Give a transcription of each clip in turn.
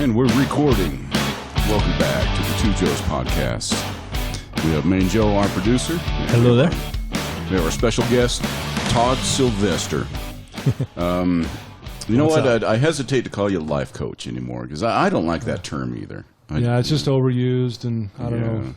And we're recording. Welcome back to the Two Joes podcast. We have Main Joe, our producer. Hello there. We have our special guest, Todd Sylvester. You know what? I hesitate to call you life coach anymore because I don't like that term either. It's just overused, and I don't know.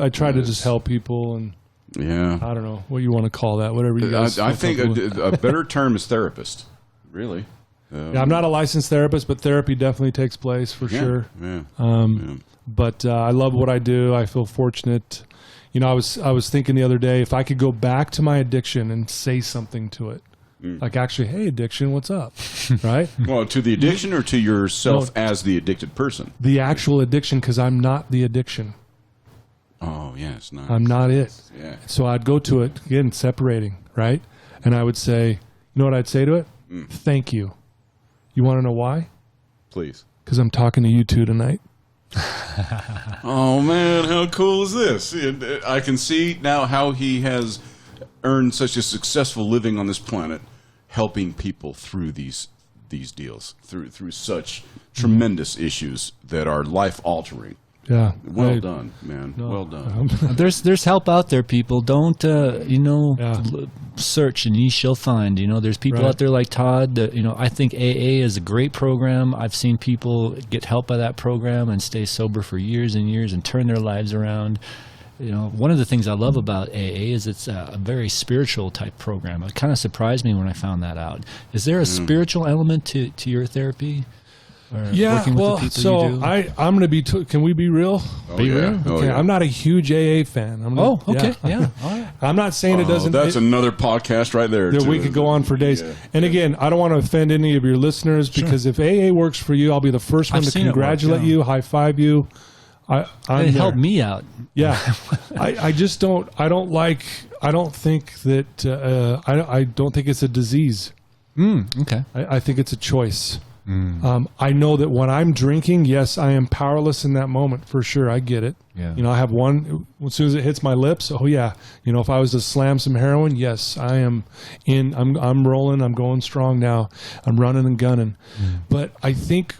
I try to just help people, and I don't know what you want to call that. Whatever you guys. I think a better term is therapist. Really. I'm not a licensed therapist, but therapy definitely takes place for sure. But I love what I do. I feel fortunate. You know, I was thinking the other day, if I could go back to my addiction and say something to it, like actually, hey, addiction, what's up? Right? Well, to the addiction or to yourself as the addicted person? The actual addiction, because I'm not the addiction. Oh, yes. Nice. I'm not it. Yeah. So I'd go to it, again, separating, right? And I would say, you know what I'd say to it? Thank you. You want to know why? Please. Because I'm talking to you two tonight. Oh, man, how cool is this? I can see now how he has earned such a successful living on this planet, helping people through these deals, through such tremendous issues that are life-altering. Yeah. Well done, man. No, well done. There's help out there, people. Don't, search and ye shall find. You know, there's people out there like Todd that, I think AA is a great program. I've seen people get help by that program and stay sober for years and years and turn their lives around. You know, one of the things I love about AA is it's a very spiritual type program. It kind of surprised me when I found that out. Is there a spiritual element to your therapy? I'm going to be. Can we be real? Real? Okay, I'm not a huge AA fan. All right. I'm not saying it doesn't. That's another podcast right there. We could go on for days. Yeah. And again, I don't want to offend any of your listeners because if AA works for you, I'll be the first one to congratulate you, high five you. It helped me out. Yeah, I just don't. I don't think that. I don't think it's a disease. Okay. I think it's a choice. I know that when I'm drinking, yes, I am powerless in that moment for sure. I get it. Yeah. I have one as soon as it hits my lips. Oh yeah. If I was to slam some heroin, yes, I am in. I'm rolling. I'm going strong now. I'm running and gunning. But I think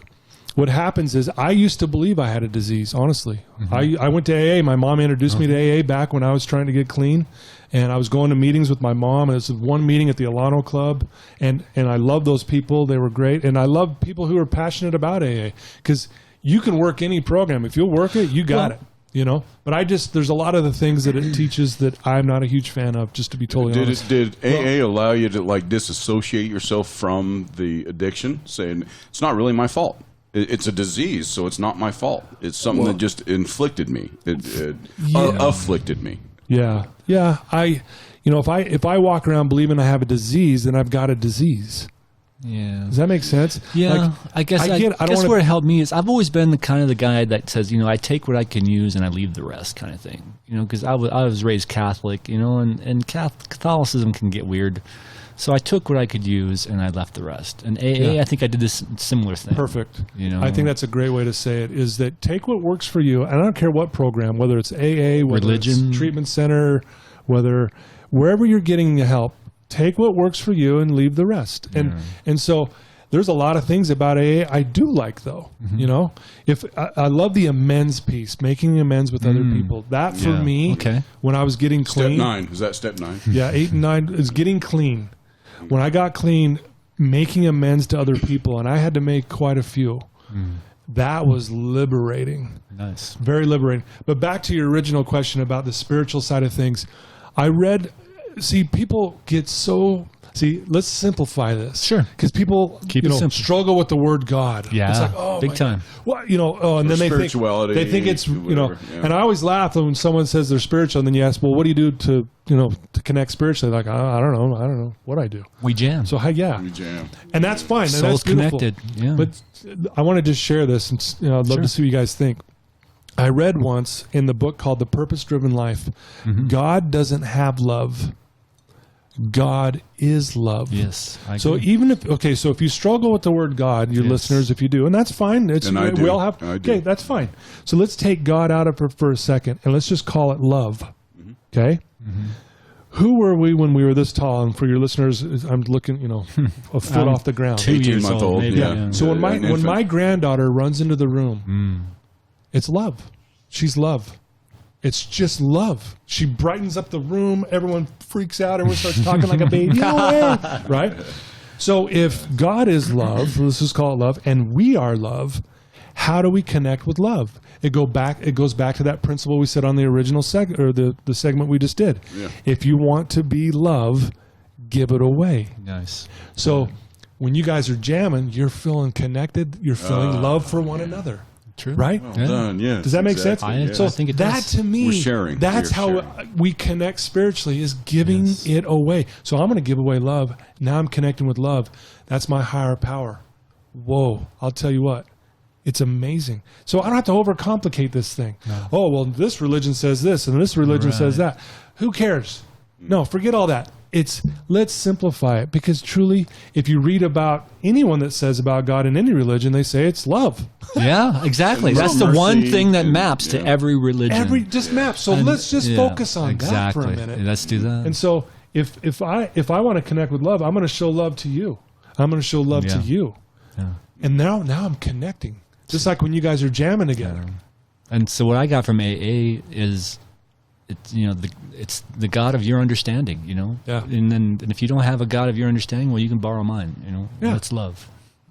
what happens is I used to believe I had a disease. Honestly, I went to AA. My mom introduced me to AA back when I was trying to get clean. And I was going to meetings with my mom, and it was one meeting at the Alano Club, and I love those people. They were great. And I love people who are passionate about AA because you can work any program. If you'll work it, you got it, But there's a lot of the things that it teaches that I'm not a huge fan of, just to be totally honest. Did AA allow you to disassociate yourself from the addiction, saying, it's not really my fault? It's a disease, so it's not my fault. It's something that just inflicted me. Afflicted me. Yeah. If I walk around believing I have a disease, then I've got a disease. Yeah. Does that make sense? Yeah. I guess where it helped me is I've always been the kind of the guy that says, I take what I can use and I leave the rest kind of thing. Because I was raised Catholic, and Catholicism can get weird. So I took what I could use and I left the rest. And AA, I think I did this similar thing. Perfect. I think that's a great way to say it, is that take what works for you. And I don't care what program, whether it's AA, whether religion, it's treatment center, wherever you're getting the help, take what works for you and leave the rest. And so there's a lot of things about AA I do like, though. If I love the amends piece, making amends with other people. That for me, when I was getting clean. Step 9. Is that step 9? Yeah, 8 and 9 is getting clean. When I got clean, making amends to other people, and I had to make quite a few, that was liberating. Nice. Very liberating. But back to your original question about the spiritual side of things, people get so... let's simplify this. Sure. Because people struggle with the word God. Yeah. It's like, big time. What, and then they think it's, and I always laugh when someone says they're spiritual, and then you ask, well, what do you do to connect spiritually? Like, I don't know what I do. We jam. So, we jam. And that's fine. Souls and that's connected. Yeah. But I want to just share this, and I'd love to see what you guys think. I read once in the book called The Purpose-Driven Life, God doesn't have love. God is love. Yes. I agree. So even if you struggle with the word God, your listeners, if you do, and that's fine. We all have. Okay, that's fine. So let's take God out of it for a second, and let's just call it love. Okay. Who were we when we were this tall? And for your listeners, I'm looking, a foot off the ground. 2 years 18-month old, old, maybe. yeah. So when my granddaughter runs into the room, it's love. She's love. It's just love. She brightens up the room. Everyone freaks out. Everyone starts talking like a baby. Right? So if God is love, let's just call it love, and we are love, how do we connect with love? It goes back to that principle we said on the original segment, or the segment we just did. Yeah. If you want to be love, give it away. Nice. So when you guys are jamming, you're feeling connected. You're feeling love for one another. True. Right? Well done, yes. Does that make sense? I think it that does. to me, We're sharing. that's how we connect spiritually, is giving it away. So I'm going to give away love. Now I'm connecting with love. That's my higher power. Whoa. I'll tell you what. It's amazing. So I don't have to overcomplicate this thing. No. Oh, well, this religion says this and this religion says that. Who cares? No, forget all that. Let's simplify it, because truly, if you read about anyone that says about God in any religion, they say it's love. Yeah, exactly. That's the one thing that maps to every religion. Just maps. So let's just focus on that for a minute. Let's do that. And so if I want to connect with love, I'm going to show love to you. I'm going to show love to you. Yeah. And now I'm connecting. Just like when you guys are jamming together. And so what I got from AA is, it's the God of your understanding, Yeah. And if you don't have a God of your understanding, well, you can borrow mine, Yeah. That's love.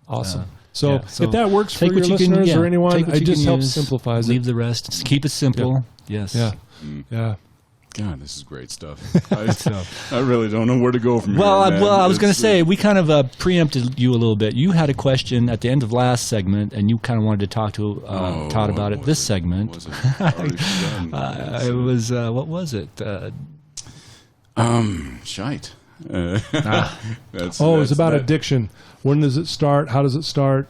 Awesome. So So if that works for take your what you can, listeners or anyone, it just helps use, simplify it. Leave the rest. Just keep it simple. Yes. Yeah. Yeah. God, this is great stuff. I really don't know where to go from here. Well, I was going to say, we kind of preempted you a little bit. You had a question at the end of last segment, and you kind of wanted to talk to Todd about it this segment. Was it already done? It was, what was it? Shite. It's about addiction. When does it start? How does it start?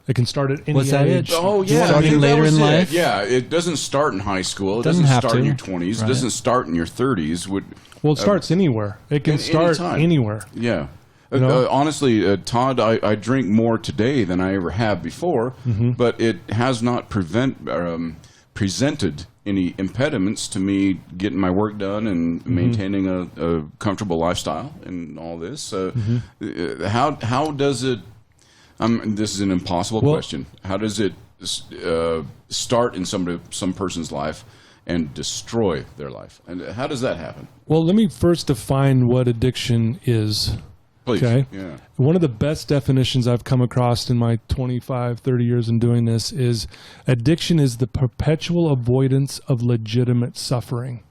It can start at any Was that age. it? Oh, yeah. Starting later in life? Yeah, it doesn't start in high school. It Doesn't doesn't have start to. in your 20s. It Right. doesn't start in your 30s. Well, it starts anywhere. It can start anytime. anywhere. Yeah. know? Honestly, Todd, I drink more today than I ever have before, but it has not presented any impediments to me getting my work done and maintaining a comfortable lifestyle and all this. How does it? This is an impossible question. How does it start in some person's life and destroy their life? And how does that happen? Well, let me first define what addiction is. Please. Okay. Yeah. One of the best definitions I've come across in my 25, 30 years in doing this is addiction is the perpetual avoidance of legitimate suffering.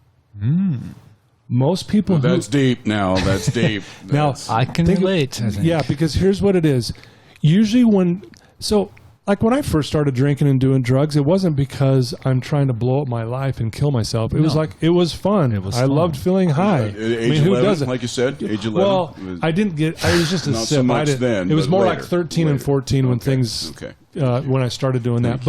Most people That's deep now. That's deep. Now, I can relate. I think. Yeah, because here's what it is. Usually when I first started drinking and doing drugs, it wasn't because I'm trying to blow up my life and kill myself. It was like, it was fun. I loved feeling high. Age 11, who doesn't? like you said, age 11? Well, I was just a Not sip. so much then, it was but more later. like 13 and 14 when things, when I started doing that.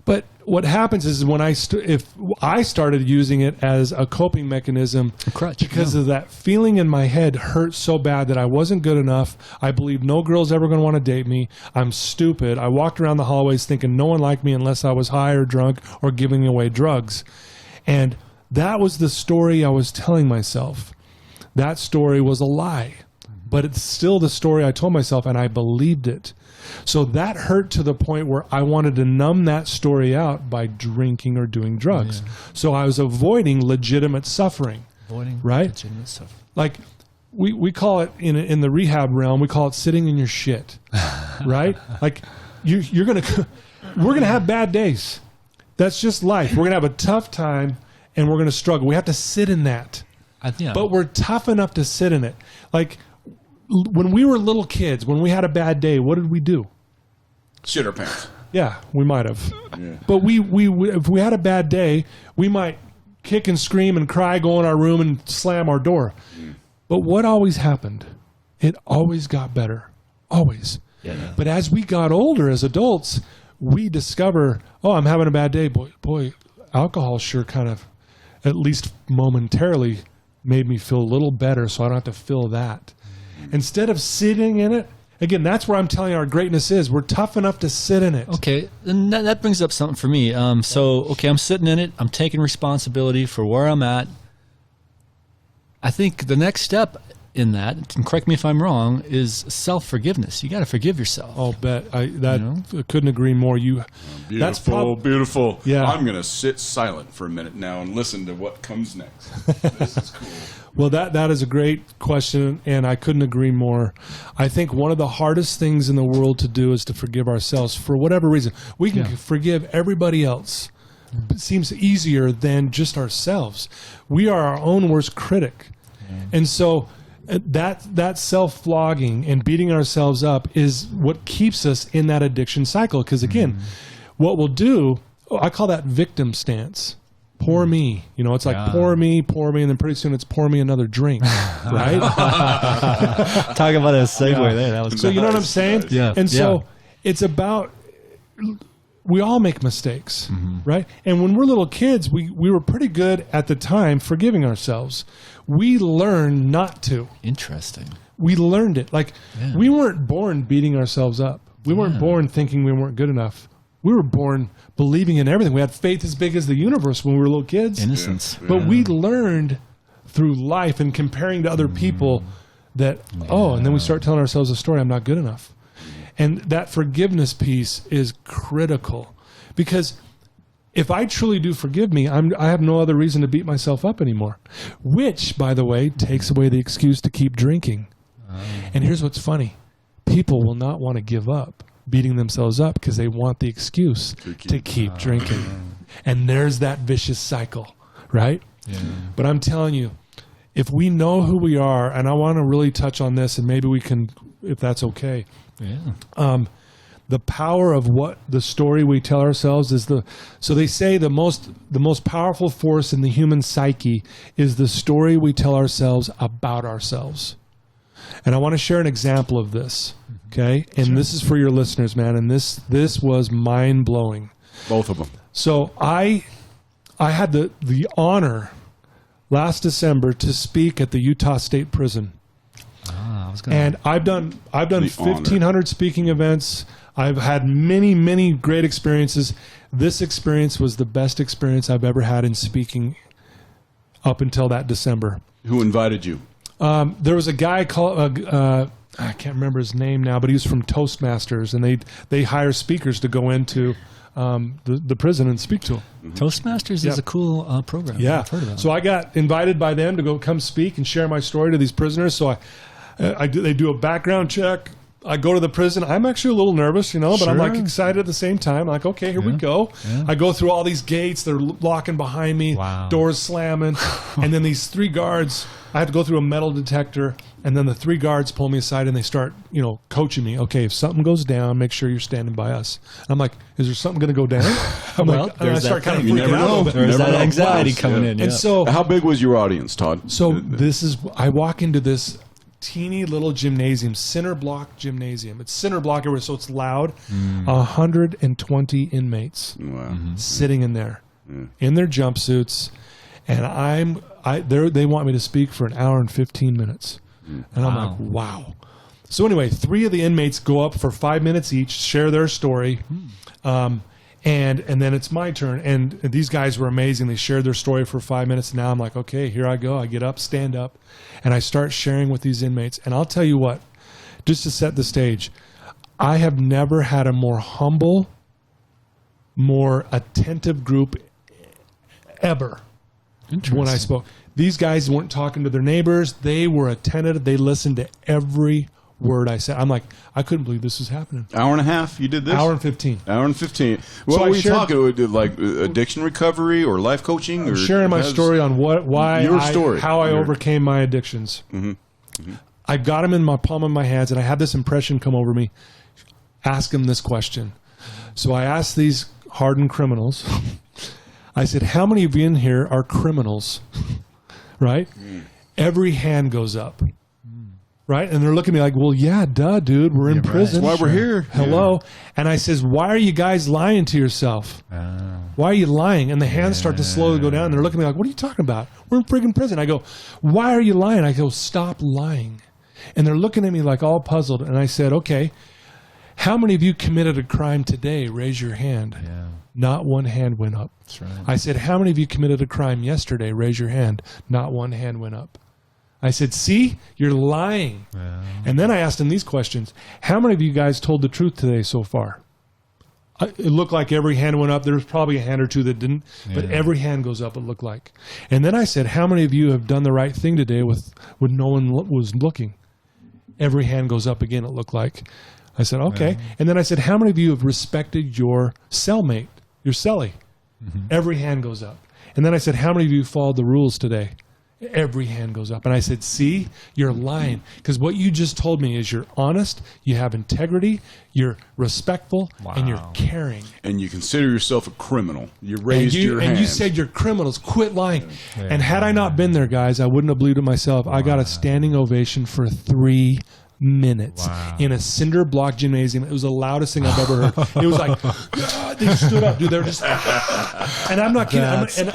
But what happens is when if I started using it as a coping mechanism, because of that feeling in my head hurt so bad that I wasn't good enough. I believed no girl's ever going to want to date me. I'm stupid. I walked around the hallways thinking no one liked me unless I was high or drunk or giving away drugs. And that was the story I was telling myself. That story was a lie, but it's still the story I told myself, and I believed it. So that hurt to the point where I wanted to numb that story out by drinking or doing drugs. Yeah. So I was avoiding legitimate suffering. Right? Legitimate suffering. Like we call it in the rehab realm, we call it sitting in your shit. Right? Like we're gonna have bad days. That's just life. We're gonna have a tough time and we're gonna struggle. We have to sit in that. But we're tough enough to sit in it. Like when we were little kids, when we had a bad day, what did we do? Shit our pants. Yeah, we might have. Yeah. But we if we had a bad day, we might kick and scream and cry, go in our room and slam our door. But what always happened? It always got better. Always. Yeah. But as we got older as adults, we discover, I'm having a bad day. Boy, alcohol sure kind of, at least momentarily, made me feel a little better so I don't have to feel that. Instead of sitting in it, again, that's where I'm telling you our greatness is. We're tough enough to sit in it. Okay, and that brings up something for me. I'm sitting in it. I'm taking responsibility for where I'm at. I think the next step in that, and correct me if I'm wrong, is self-forgiveness. You got to forgive yourself. I'll bet. I couldn't agree more. Beautiful, beautiful. Yeah. I'm going to sit silent for a minute now and listen to what comes next. This is cool. Well, that is a great question, and I couldn't agree more. I think one of the hardest things in the world to do is to forgive ourselves for whatever reason. We can forgive everybody else. It seems easier than just ourselves. We are our own worst critic. And so that self-flogging and beating ourselves up is what keeps us in that addiction cycle. Because again, what we'll do, I call that victim stance. Pour me. It's like pour me, and then pretty soon it's pour me another drink, right? Talk about a segue there. That was so you know what I'm saying? Nice. Yeah. And so it's about, we all make mistakes, right? And when we're little kids, we were pretty good at the time forgiving ourselves. We learned not to. Interesting. We learned it. We weren't born beating ourselves up. We weren't born thinking we weren't good enough. We were born believing in everything. We had faith as big as the universe when we were little kids. Innocence. Yeah. But we learned through life and comparing to other people that, and then we start telling ourselves a story, I'm not good enough. And that forgiveness piece is critical. Because if I truly do forgive me, I have no other reason to beat myself up anymore. Which, by the way, takes away the excuse to keep drinking. And here's what's funny. People will not want to give up beating themselves up because they want the excuse to keep drinking. And there's that vicious cycle, right? Yeah. But I'm telling you, if we know who we are, and I want to really touch on this, and maybe we can, if that's okay. Yeah. The power of what the story we tell ourselves is so they say the most powerful force in the human psyche is the story we tell ourselves about ourselves. And I want to share an example of this. Okay, and this is for your listeners, man. And this was mind blowing. Both of them. So I had the honor last December to speak at the Utah State Prison. And I've done 1,500 speaking events. I've had many great experiences. This experience was the best experience I've ever had in speaking up until that December. Who invited you? There was a guy called. I can't remember his name now, but he was from Toastmasters, and they hire speakers to go into the prison and speak to them. Toastmasters is a cool program. Yeah, I've heard of that. So I got invited by them to come speak and share my story to these prisoners. So they do a background check. I go to the prison. I'm actually a little nervous, but I'm like excited at the same time. I'm like, okay, here we go. Yeah. I go through all these gates. They're locking behind me. Wow. Doors slamming. And then these 3 guards, I have to go through a metal detector. And then the 3 guards pull me aside and they start, coaching me. Okay, if something goes down, make sure you're standing by us. And I'm like, is there something going to go down? I start kind of you freaking never out. know. There's that anxiety coming in. And so, how big was your audience, Todd? So I walk into this teeny little gymnasium, center block gymnasium. It's center block everywhere, so it's loud. 120 inmates sitting in there in their jumpsuits, and they want me to speak for an hour and 15 minutes. And I'm like, wow. So anyway, 3 of the inmates go up for 5 minutes each, share their story. And then it's my turn. And these guys were amazing. They shared their story for 5 minutes. Now I'm like, okay, here I go. I get up, stand up, and I start sharing with these inmates. And I'll tell you what, just to set the stage, I have never had a more humble, more attentive group ever when I spoke. These guys weren't talking to their neighbors. They were attentive. They listened to every word I said. I'm like, I couldn't believe this was happening. Hour and a half you did this? Hour and 15. Hour and 15. What were you talking? Like addiction recovery or life coaching? I'm sharing my story on how I overcame my addictions. I got them in my palm of my hands, and I had this impression come over me. Ask them this question. So I asked these hardened criminals, I said, how many of you in here are criminals? Right? Every hand goes up. Right? And they're looking at me like, well, yeah, duh, dude. We're in prison. That's why we're here. Hello. Yeah. And I says, why are you guys lying to yourself? Why are you lying? And the hands start to slowly go down. And they're looking at me like, what are you talking about? We're in friggin' prison. I go, why are you lying? I go, stop lying. And they're looking at me like all puzzled. And I said, okay, how many of you committed a crime today? Raise your hand. Yeah. Not one hand went up. That's right. I said, how many of you committed a crime yesterday? Raise your hand. Not one hand went up. I said, see, you're lying. Yeah. And then I asked him these questions. How many of you guys told the truth today so far? It looked like every hand went up. There was probably a hand or two that didn't, but every hand goes up, it looked like. And then I said, how many of you have done the right thing today when no one was looking? Every hand goes up again, it looked like. I said, okay. Yeah. And then I said, how many of you have respected your cellmate, your cellie? Mm-hmm. Every hand goes up. And then I said, how many of you followed the rules today? Every hand goes up. And I said, see, you're lying. Because what you just told me is you're honest, you have integrity, you're respectful, and you're caring. And you consider yourself a criminal. You raised your hand. And you said you're criminals. Quit lying. Yeah. And had I not been there, guys, I wouldn't have believed it myself. I got a standing ovation for 3 minutes in a cinder block gymnasium. It was the loudest thing I've ever heard. It was like, they stood up, dude. They were just, and I'm not kidding.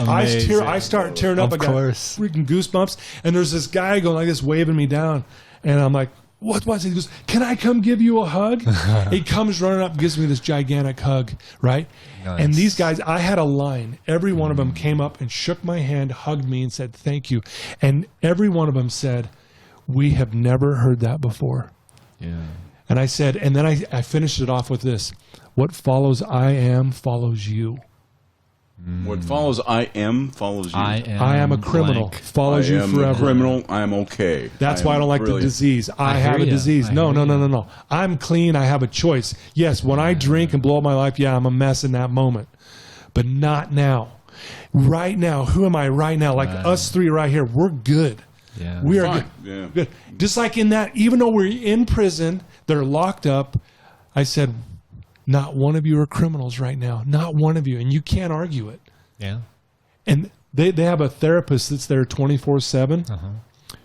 I start tearing up. I got freaking goosebumps. And there's this guy going like this, waving me down. And I'm like, what was it? He goes, can I come give you a hug? He comes running up and gives me this gigantic hug, right? Nice. And these guys, I had a line. Every one of them came up and shook my hand, hugged me, and said, thank you. And every one of them said, we have never heard that before. Yeah. And I said, and then I finished it off with this. What follows I am follows you. What follows I am follows you. I am a criminal. Blank. Follows you forever. I am a criminal. I am okay. That's why I don't like the disease. I have a disease. No. I'm clean. I have a choice. Yes, when I drink and blow up my life, I'm a mess in that moment. But not now. Right now. Who am I right now? Like us three right here. We're good. Yeah. We are good. Just like in that, even though we're in prison, they're locked up, I said, not one of you are criminals right now. Not one of you. And you can't argue it. Yeah. And they have a therapist that's there 24/7. Uh-huh.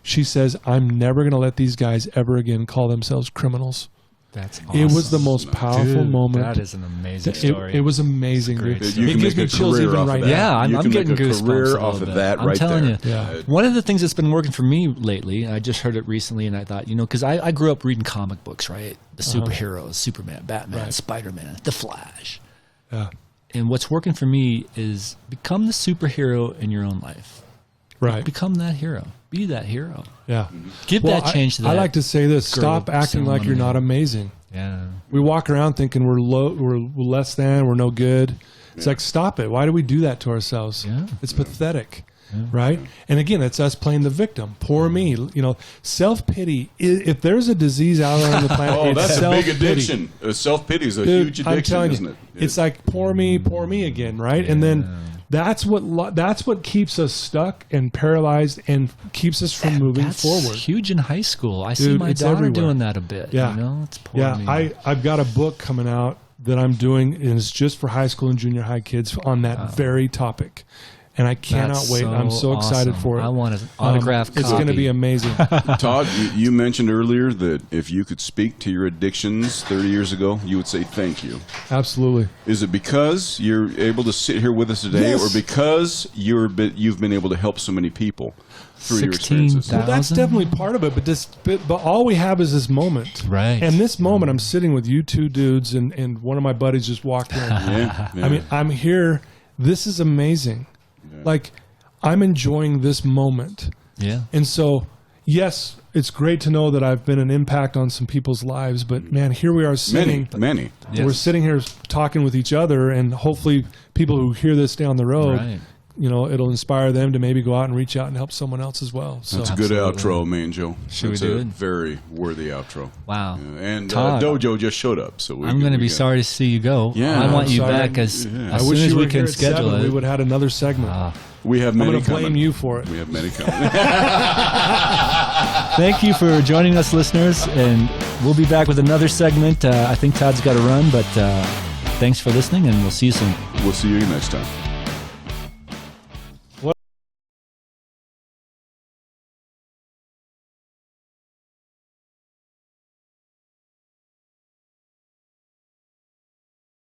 She says, I'm never going to let these guys ever again call themselves criminals. That's awesome. It was the most powerful moment. That is an amazing story. It was amazing. You can make a career off of that. Yeah, I'm getting goosebumps off of that right there. I'm telling you. Yeah. One of the things that's been working for me lately, I just heard it recently, and I thought, because I grew up reading comic books, right? The superheroes, Superman, Batman, Spider-Man, The Flash. Yeah. And what's working for me is become the superhero in your own life. Right. Become that hero. Be that hero. Yeah. Give that change to that. I like to say this. Stop acting like you're not amazing. Yeah. We walk around thinking we're less than, we're no good. It's like, stop it. Why do we do that to ourselves? Yeah. It's pathetic. Yeah. Right? And again, it's us playing the victim. Poor me. Self-pity. If there's a disease out there on the planet, it's that's a big addiction. Self-pity is a huge addiction, isn't it? It's like, poor me again, right? Yeah. And then that's what keeps us stuck and paralyzed and keeps us from moving forward. That's huge in high school. I see my daughter doing that a bit. Yeah. It's poor me. I've got a book coming out that I'm doing, and it's just for high school and junior high kids on that very topic. And I cannot wait. I'm so excited for it. I want an autographed copy. It's going to be amazing. Todd, you mentioned earlier that if you could speak to your addictions 30 years ago, you would say thank you. Absolutely. Is it because you're able to sit here with us today, or because you've been able to help so many people through your experiences? Well, that's definitely part of it. But all we have is this moment. Right. And this moment, I'm sitting with you two dudes, and one of my buddies just walked in. Yeah. I mean, I'm here. This is amazing. Yeah. Like, I'm enjoying this moment. Yeah. And so, yes, it's great to know that I've been an impact on some people's lives, but man, here we are sitting. Many. We're sitting here talking with each other, and hopefully people who hear this down the road, it'll inspire them to maybe go out and reach out and help someone else as well. So. That's a good outro, man, Joe. Should That's we do it? Very worthy outro. Wow. Yeah. And Dojo just showed up, so I'm going to be sorry to see you go. Yeah, I want you back as soon as we can schedule it. We would have had another segment. We have many. I'm going to blame you for it. We have many coming. Thank you for joining us, listeners, and we'll be back with another segment. I think Todd's got to run, but thanks for listening, and we'll see you soon. We'll see you next time.